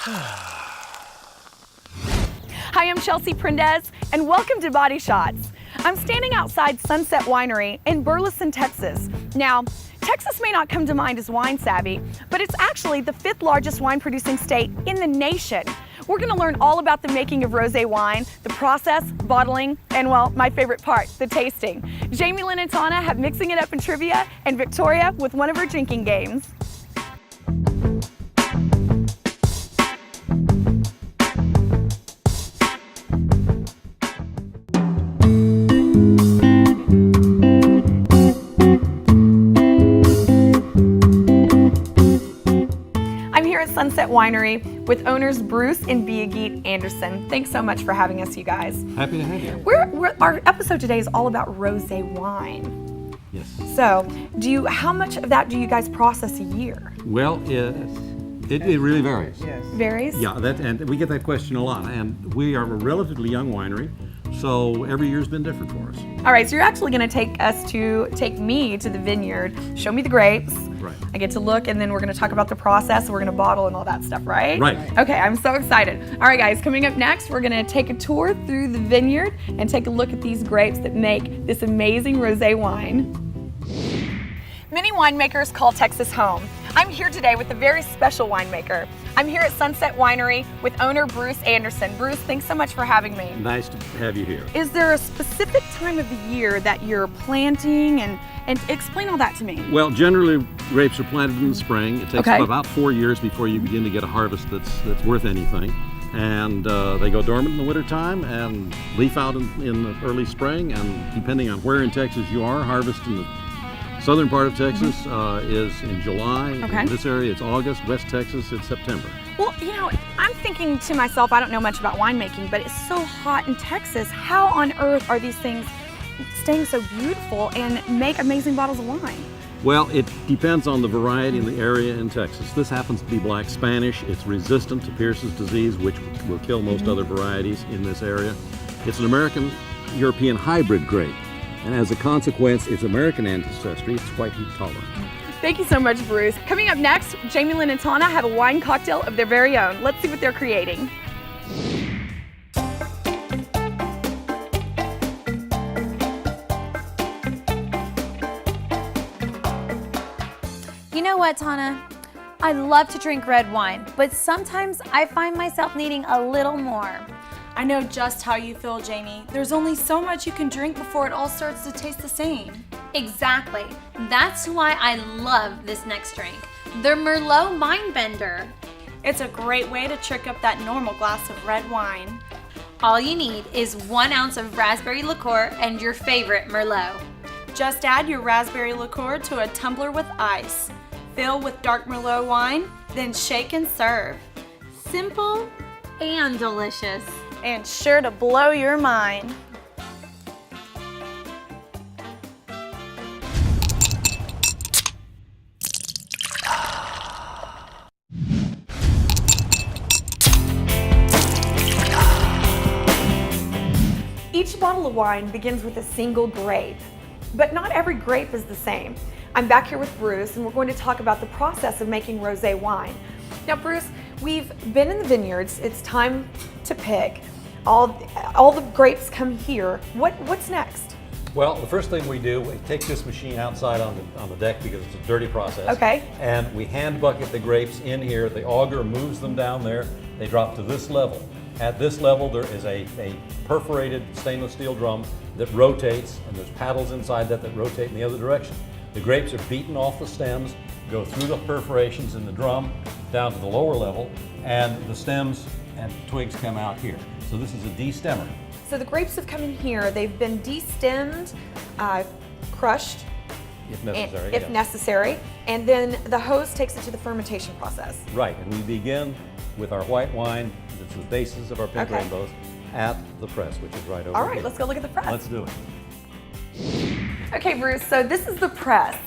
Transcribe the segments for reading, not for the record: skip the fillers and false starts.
Hi, I'm Chelsea Prendez, and welcome to Body Shots. I'm standing outside Sunset Winery in Burleson, Texas. Now, Texas may not come to mind as wine savvy, but it's actually the 5th largest wine producing state in the nation. We're gonna learn all about the making of rosé wine, the process, bottling, and well, my favorite part, the tasting. Jamie Lynn and Tana have Mixing It Up in Trivia, and Victoria with one of her drinking games. Sunset Winery with owners Bruce and Birgit Anderson. Thanks so much for having us, you guys. Happy to have you. Our episode today is all about rosé wine. Yes. So, how much of that do you guys process a year? Well, it really varies. Yes. Varies? Yeah, and we get that question a lot. And we are a relatively young winery, so every year's been different for us. All right, so you're actually going to take me to the vineyard, show me the grapes. Right. I get to look, and then we're going to talk about the process, we're going to bottle and all that stuff, right? Right. Okay, I'm so excited. All right, guys, coming up next, we're going to take a tour through the vineyard and take a look at these grapes that make this amazing rosé wine. Many winemakers call Texas home. I'm here today with a very special winemaker. I'm here at Sunset Winery with owner Bruce Anderson. Bruce, thanks so much for having me. Nice to have you here. Is there a specific time of the year that you're planting and explain all that to me? Well, generally grapes are planted in the spring. It takes about 4 years before you begin to get a harvest that's worth anything. And they go dormant in the wintertime and leaf out in the early spring. And depending on where in Texas you are, harvest in the southern part of Texas is in July. Okay. In this area, it's August. West Texas, it's September. Well, I'm thinking to myself, I don't know much about winemaking, but it's so hot in Texas. How on earth are these things staying so beautiful and make amazing bottles of wine? Well, it depends on the variety in the area in Texas. This happens to be Black Spanish. It's resistant to Pierce's disease, which will kill most other varieties in this area. It's an American-European hybrid grape. And as a consequence, its American ancestry, it's quite heat tolerant. Thank you so much, Bruce. Coming up next, Jamie Lynn and Tana have a wine cocktail of their very own. Let's see what they're creating. You know what, Tana? I love to drink red wine, but sometimes I find myself needing a little more. I know just how you feel, Jamie. There's only so much you can drink before it all starts to taste the same. Exactly. That's why I love this next drink, the Merlot Mindbender. It's a great way to trick up that normal glass of red wine. All you need is 1 ounce of raspberry liqueur and your favorite Merlot. Just add your raspberry liqueur to a tumbler with ice. Fill with dark Merlot wine, then shake and serve. Simple and delicious. And sure to blow your mind. Each bottle of wine begins with a single grape, but not every grape is the same. I'm back here with Bruce, and we're going to talk about the process of making rosé wine. Now, Bruce, we've been in the vineyards. It's time to pick. All the grapes come here. What's next? Well, the first thing we do, we take this machine outside on the deck because it's a dirty process. Okay. And we hand bucket the grapes in here. The auger moves them down there. They drop to this level. At this level, there is a perforated stainless steel drum that rotates, and there's paddles inside that rotate in the other direction. The grapes are beaten off the stems, go through the perforations in the drum down to the lower level, and the stems and twigs come out here. So this is a destemmer. So the grapes have come in here. They've been destemmed, crushed, If necessary. if necessary, and then the hose takes it to the fermentation process. Right, and we begin with our white wine, that's the basis of our pink rainbows, at the press, which is right over All right, here. let's go look at the press. Let's do it. Okay, Bruce, so this is the press.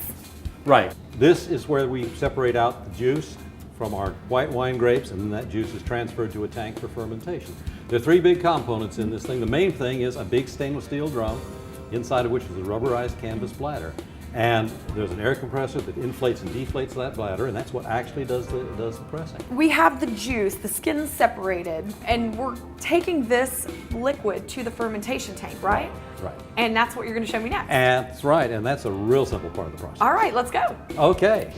Right, this is where we separate out the juice from our white wine grapes, and then that juice is transferred to a tank for fermentation. There are 3 big components in this thing. The main thing is a big stainless steel drum, inside of which is a rubberized canvas bladder. And there's an air compressor that inflates and deflates that bladder, and that's what actually does the pressing. We have the juice, the skin's separated, and we're taking this liquid to the fermentation tank, right? Right. And that's what you're going to show me next. And that's right, and that's a real simple part of the process. All right, let's go. Okay.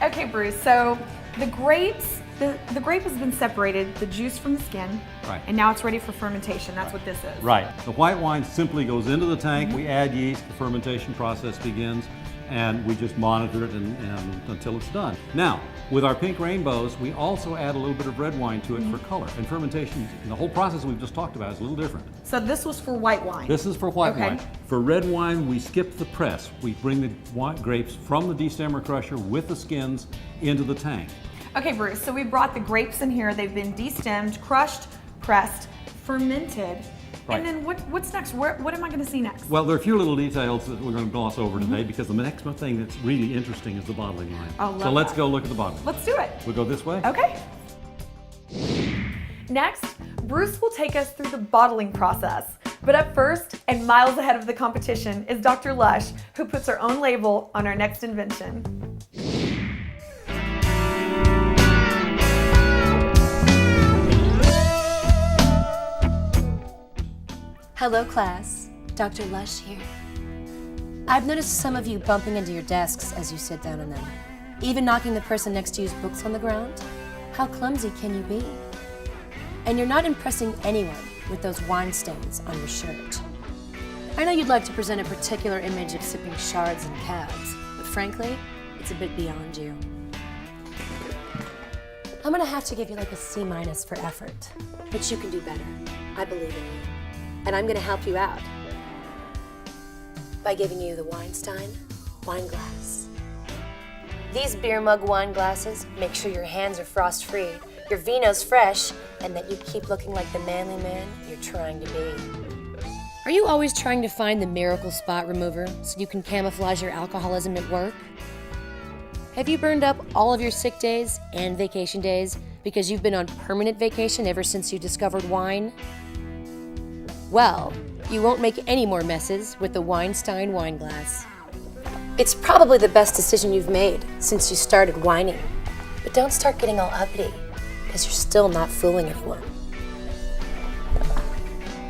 Okay, Bruce, so the grapes, the grape has been separated, the juice from the skin, Right. and now it's ready for fermentation. That's what this is. Right. The white wine simply goes into the tank, we add yeast, the fermentation process begins, and we just monitor it and until it's done. Now, with our pink rainbows, we also add a little bit of red wine to it for color. And fermentation, the whole process we've just talked about is a little different. So this was for white wine. This is for white Okay. wine. For red wine, we skip the press. We bring the grapes from the destemmer crusher with the skins into the tank. Okay, Bruce, so we brought the grapes in here. They've been destemmed, crushed, pressed, fermented. Right. And then what's next? What am I going to see next? Well, there are a few little details that we're going to gloss over today because the next thing that's really interesting is the bottling line. I love So let's that. go look at the bottling. Let's do it. We go this way? Okay. Next, Bruce will take us through the bottling process. But up first, and miles ahead of the competition, is Dr. Lush, who puts her own label on our next invention. Hello, class. Dr. Lush here. I've noticed some of you bumping into your desks as you sit down in them, even knocking the person next to you's books on the ground. How clumsy can you be? And you're not impressing anyone with those wine stains on your shirt. I know you'd like to present a particular image of sipping shards and cabs, but frankly, it's a bit beyond you. I'm gonna have to give you like a C- for effort, but you can do better. I believe in you. And I'm gonna help you out by giving you the Weinstein wine glass. These beer mug wine glasses make sure your hands are frost-free, your vino's fresh, and that you keep looking like the manly man you're trying to be. Are you always trying to find the miracle spot remover so you can camouflage your alcoholism at work? Have you burned up all of your sick days and vacation days because you've been on permanent vacation ever since you discovered wine? Well, you won't make any more messes with the Weinstein wine glass. It's probably the best decision you've made since you started whining. But don't start getting all uppity, because you're still not fooling anyone.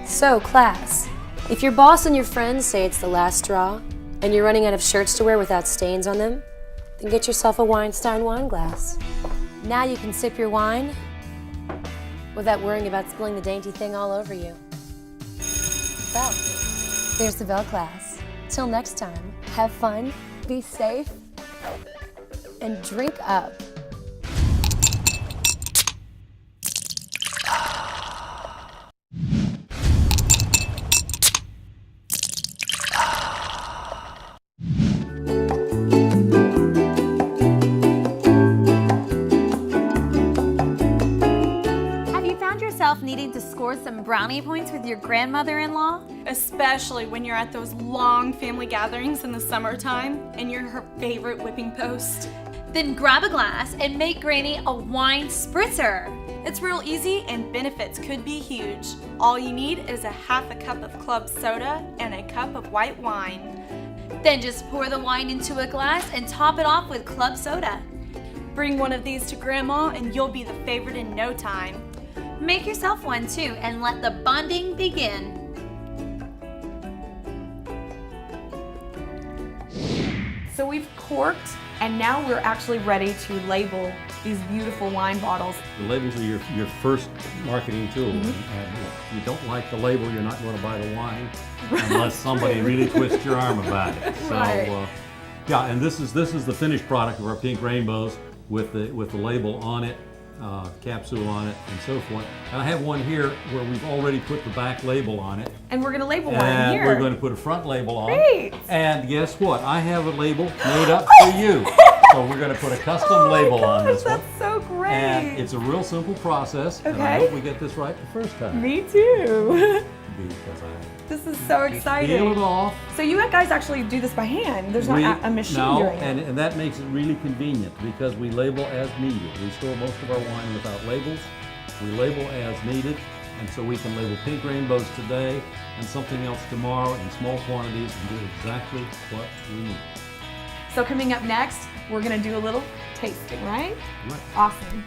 So, class, if your boss and your friends say it's the last straw, and you're running out of shirts to wear without stains on them, then get yourself a Weinstein wine glass. Now you can sip your wine without worrying about spilling the dainty thing all over you. Well, there's the bell class. Till next time, have fun, be safe, and drink up. Needing to score some brownie points with your grandmother-in-law? Especially when you're at those long family gatherings in the summertime and you're her favorite whipping post. Then grab a glass and make Granny a wine spritzer. It's real easy and benefits could be huge. All you need is a half a cup of club soda and a cup of white wine. Then just pour the wine into a glass and top it off with club soda. Bring one of these to Grandma and you'll be the favorite in no time. Make yourself one too and let the bonding begin. So we've corked, and now we're actually ready to label these beautiful wine bottles. The labels are your first marketing tool. And if you don't like the label, you're not going to buy the wine unless somebody really twists your arm about it. So, Right. yeah, and this is the finished product of our pink rainbows with the label on it. Capsule on it and so forth. And I have one here where we've already put the back label on it. And we're gonna label one And here. we're going to put a front label on. Great. And guess what? I have a label made up for you. So we're going to put a custom label on this one. That's so great. And it's a real simple process. And I Okay. hope we get this right the first time. Me too. Because This is so peel it exciting. off. So you guys actually do this by hand. There's not a machine no, doing it. and that makes it really convenient because we label as needed. We store most of our wine without labels. We label as needed, And so we can label pink rainbows today and something else tomorrow in small quantities and do exactly what we need. So coming up next, we're gonna do a little tasting, right? Right. Awesome.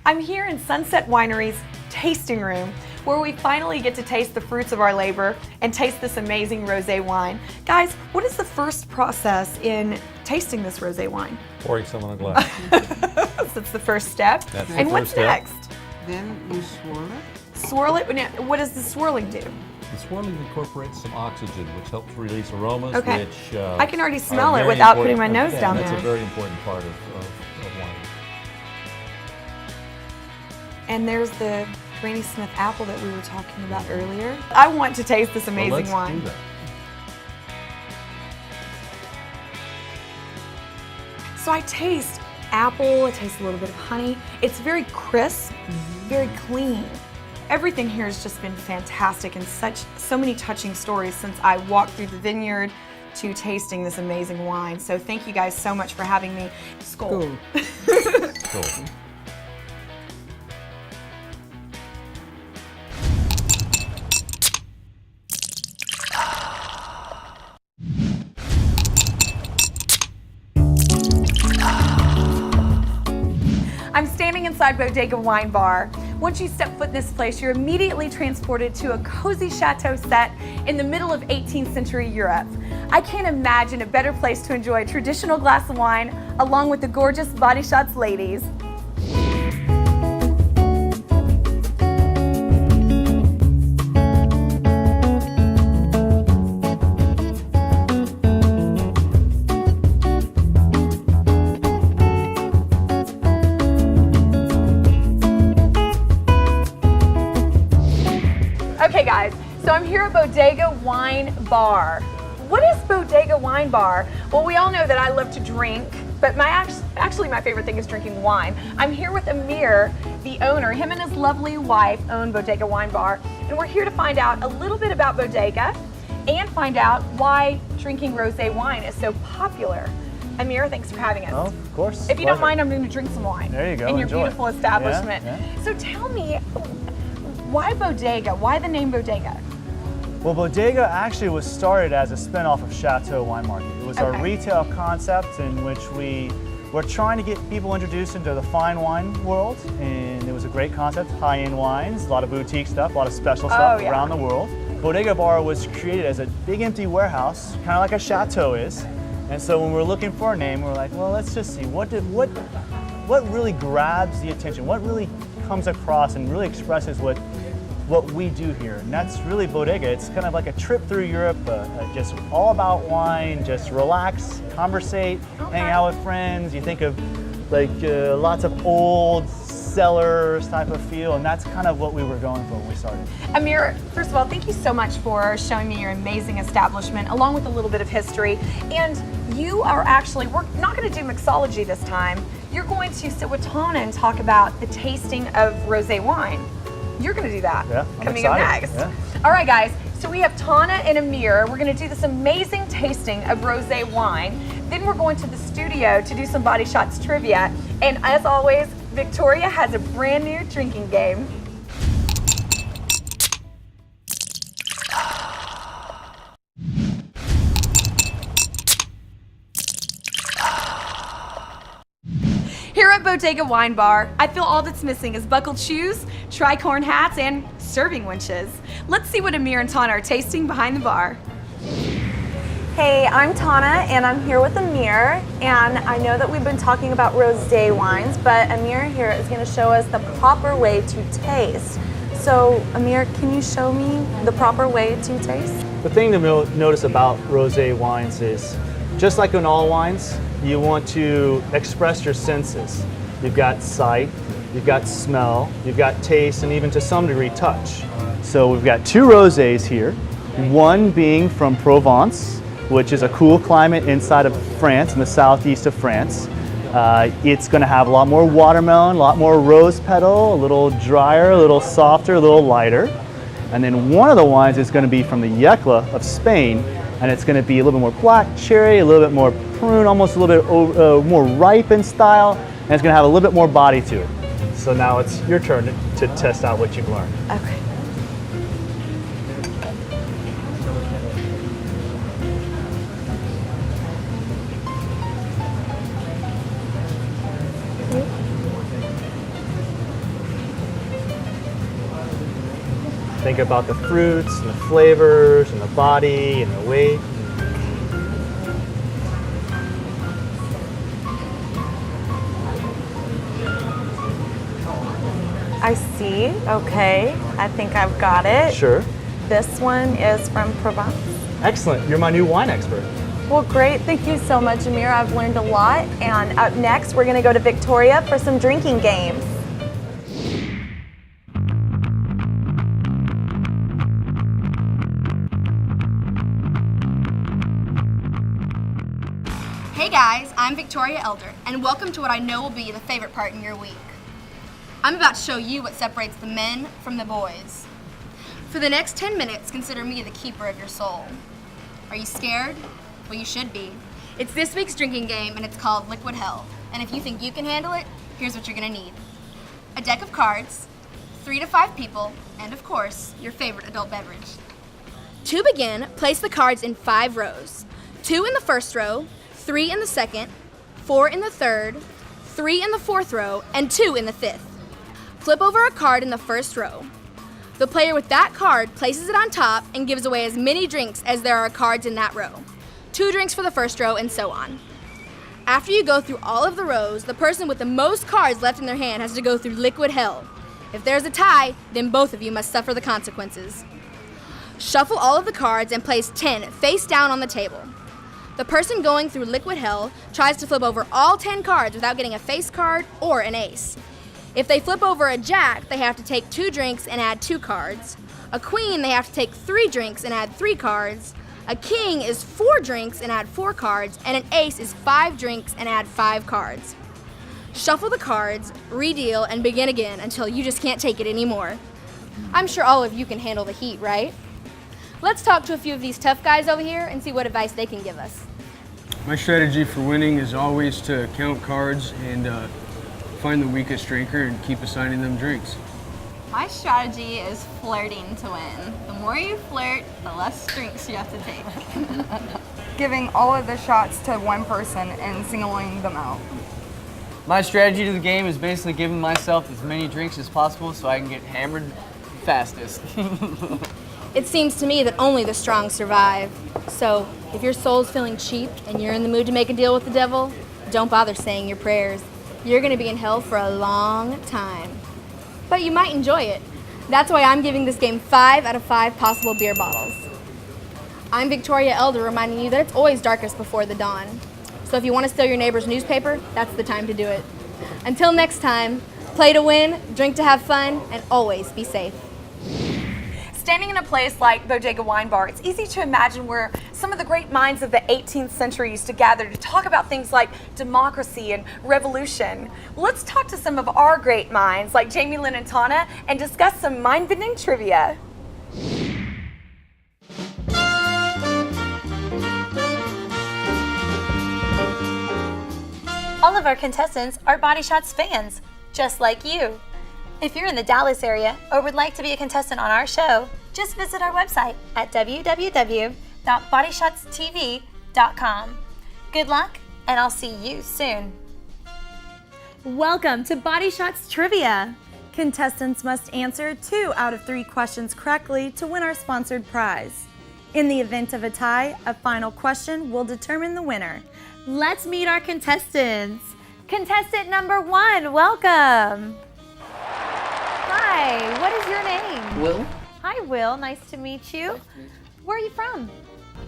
I'm here in Sunset Winery's tasting room, where we finally get to taste the fruits of our labor and taste this amazing rosé wine. Guys, what is the first process in tasting this rosé wine? Pouring some in a glass. That's the first step. That's the and first what's step. next? Then you swirl it. Swirl it. What does the swirling do? The swirling incorporates some oxygen, which helps release aromas, Okay. which I can already are smell it very without important- putting my nose down That's there. a very important part of wine. And there's the Granny Smith apple that we were talking about earlier. I want to taste this amazing Well, let's wine. do that. So I taste apple, I taste a little bit of honey. It's very crisp, very clean. Everything here has just been fantastic and so many touching stories since I walked through the vineyard to tasting this amazing wine. So thank you guys so much for having me. Skål. Cool. I'm standing inside Bodega Wine Bar. Once you step foot in this place, you're immediately transported to a cozy chateau set in the middle of 18th century Europe. I can't imagine a better place to enjoy a traditional glass of wine along with the gorgeous Body Shots ladies. Okay guys, so I'm here at Bodega Wine Bar. What is Bodega Wine Bar? Well, we all know that I love to drink, but actually my favorite thing is drinking wine. I'm here with Amir, the owner. Him and his lovely wife own Bodega Wine Bar, and we're here to find out a little bit about Bodega and find out why drinking rosé wine is so popular. Amir, thanks for having us. Oh, of course. If you don't Pleasure. mind, I'm going to drink some wine. There you go, In your enjoy. beautiful establishment. Yeah. So tell me, why Bodega? Why the name Bodega? Well, Bodega actually was started as a spin-off of Chateau Wine Market. It was our Okay. retail concept in which we were trying to get people introduced into the fine wine world, and it was a great concept, high-end wines, a lot of boutique stuff, a lot of special stuff yeah. around the world. Bodega Bar was created as a big empty warehouse, kind of like a chateau is. And so when we were looking for a name, we were like, well, let's just see, what really grabs the attention, what really comes across and really expresses what we do here. And that's really Bodega. It's kind of like a trip through Europe, just all about wine, just relax, conversate, hang out with friends. You think of like lots of old cellars type of feel, and that's kind of what we were going for when we started. Amir, first of all, thank you so much for showing me your amazing establishment, along with a little bit of history. And you are actually, we're not going to do mixology this time. You're going to sit with Tana and talk about the tasting of rosé wine. You're going to do that Yeah, I'm coming up excited. next. Yeah. All right, guys. So we have Tana and Amir. We're going to do this amazing tasting of rosé wine. Then we're going to the studio to do some Body Shots trivia. And as always, Victoria has a brand new drinking game. Here at Bodega Wine Bar, I feel all that's missing is buckled shoes, tricorn hats, and serving winches. Let's see what Amir and Tana are tasting behind the bar. Hey, I'm Tana and I'm here with Amir, and I know that we've been talking about rosé wines, but Amir here is going to show us the proper way to taste. So Amir, can you show me the proper way to taste? The thing to notice about rosé wines is, just like in all wines, you want to express your senses. You've got sight, you've got smell, you've got taste, and even to some degree touch. So we've got two rosés here, one being from Provence, which is a cool climate inside of France, in the southeast of France. It's going to have a lot more watermelon, a lot more rose petal, a little drier, a little softer, a little lighter. And then one of the wines is going to be from the Yecla of Spain, and it's going to be a little bit more black cherry, a little bit more prune, almost a little bit more ripe in style, and it's going to have a little bit more body to it. So now it's your turn to test out what you've learned. Okay. Think about the fruits and the flavors and the body and the weight. I see. Okay. I think I've got it. Sure. This one is from Provence. Excellent. You're my new wine expert. Well, great. Thank you so much, Amir. I've learned a lot. And up next, we're going to go to Victoria for some drinking games. Hey guys, I'm Victoria Elder, and welcome to what I know will be the favorite part in your week. I'm about to show you what separates the men from the boys. For the next 10 minutes, consider me the keeper of your soul. Are you scared? Well, you should be. It's this week's drinking game, and it's called Liquid Hell. And if you think you can handle it, here's what you're gonna need. A deck of cards, 3 to 5 people, and of course, your favorite adult beverage. To begin, place the cards in 5 rows. 2 in the first row, 3 in the second, 4 in the third, 3 in the fourth row, and 2 in the fifth. Flip over a card in the first row. The player with that card places it on top and gives away as many drinks as there are cards in that row. 2 drinks for the first row, and so on. After you go through all of the rows, the person with the most cards left in their hand has to go through Liquid Hell. If there's a tie, then both of you must suffer the consequences. Shuffle all of the cards and place 10 face down on the table. The person going through Liquid Hell tries to flip over all 10 cards without getting a face card or an ace. If they flip over a jack, they have to take 2 drinks and add 2 cards. A queen, they have to take 3 drinks and add 3 cards. A king is 4 drinks and add 4 cards, and an ace is 5 drinks and add 5 cards. Shuffle the cards, redeal, and begin again until you just can't take it anymore. I'm sure all of you can handle the heat, right? Let's talk to a few of these tough guys over here and see what advice they can give us. My strategy for winning is always to count cards and find the weakest drinker and keep assigning them drinks. My strategy is flirting to win. The more you flirt, the less drinks you have to take. Giving all of the shots to one person and singling them out. My strategy to the game is basically giving myself as many drinks as possible so I can get hammered fastest. It seems to me that only the strong survive. So, if your soul's feeling cheap and you're in the mood to make a deal with the devil, don't bother saying your prayers. You're gonna be in hell for a long time. But you might enjoy it. That's why I'm giving this game 5 out of 5 possible beer bottles. I'm Victoria Elder, reminding you that it's always darkest before the dawn. So if you want to steal your neighbor's newspaper, that's the time to do it. Until next time, play to win, drink to have fun, and always be safe. Standing in a place like Bodega Wine Bar, it's easy to imagine where some of the great minds of the 18th century used to gather to talk about things like democracy and revolution. Let's talk to some of our great minds like Jamie Lynn and Tana and discuss some mind-bending trivia. All of our contestants are Body Shots fans, just like you. If you're in the Dallas area or would like to be a contestant on our show, just visit our website at www.bodyshots.tv.com. Good luck, and I'll see you soon. Welcome to Body Shots Trivia. Contestants must answer 2 out of 3 questions correctly to win our sponsored prize. In the event of a tie, a final question will determine the winner. Let's meet our contestants. Contestant number 1, welcome. Hi, what is your name? Will. Hi, Will. Nice to meet you. Where are you from?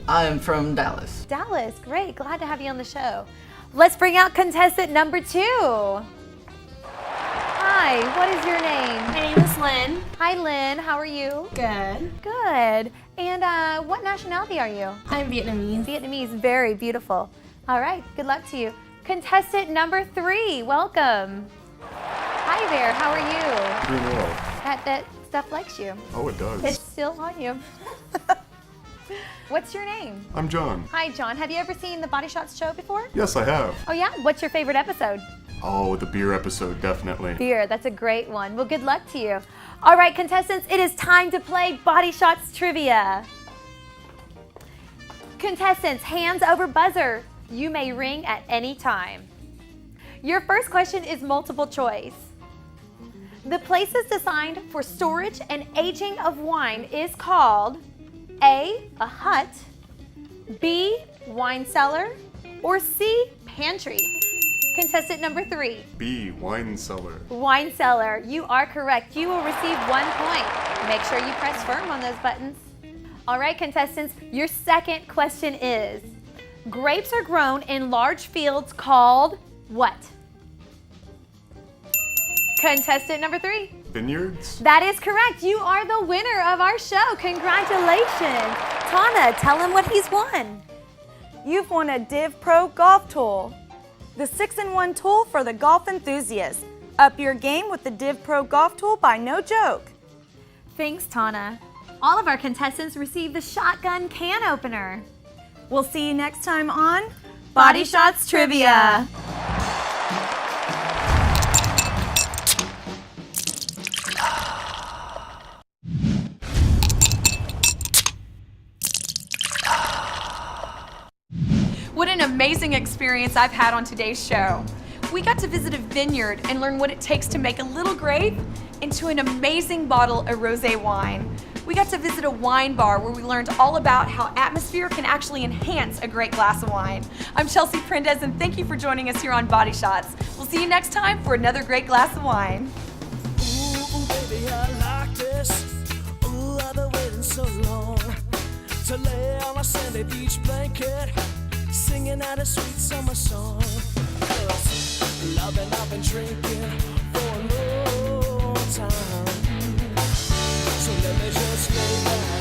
I'm from Dallas. Dallas. Great. Glad to have you on the show. Let's bring out contestant number 2. Hi, what is your name? My name is Lynn. Hi, Lynn. How are you? Good. Good. And what nationality are you? I'm Vietnamese. Vietnamese. Very beautiful. All right. Good luck to you. Contestant number 3. Welcome. Hi there. How are you? Doing well. That stuff likes you. Oh, it does. It's still on you. What's your name? I'm John. Hi, John. Have you ever seen the Body Shots show before? Yes, I have. Oh, yeah? What's your favorite episode? Oh, the beer episode, definitely. Beer, that's a great one. Well, good luck to you. All right, contestants, it is time to play Body Shots Trivia. Contestants, hands over buzzer. You may ring at any time. Your first question is multiple choice. The places designed for storage and aging of wine is called A, a hut, B, wine cellar, or C, pantry. Contestant number 3. B, wine cellar. Wine cellar. You are correct. You will receive 1 point. Make sure you press firm on those buttons. All right, contestants, your second question is, grapes are grown in large fields called what? Contestant number 3. Vineyards? That is correct. You are the winner of our show. Congratulations. Tana, tell him what he's won. You've won a Div Pro golf tool, the 6-in-1 tool for the golf enthusiast. Up your game with the Div Pro golf tool by No Joke. Thanks, Tana. All of our contestants received the shotgun can opener. We'll see you next time on Body Shots Trivia. What an amazing experience I've had on today's show. We got to visit a vineyard and learn what it takes to make a little grape into an amazing bottle of rosé wine. We got to visit a wine bar where we learned all about how atmosphere can actually enhance a great glass of wine. I'm Chelsea Prendez, and thank you for joining us here on Body Shots. We'll see you next time for another great glass of wine. Ooh, baby, I like this. Ooh, I've been waiting so long to lay on a sandy beach blanket, singing out a sweet summer song. 'Cause loving, I've been drinking for a long time. So let me just lay down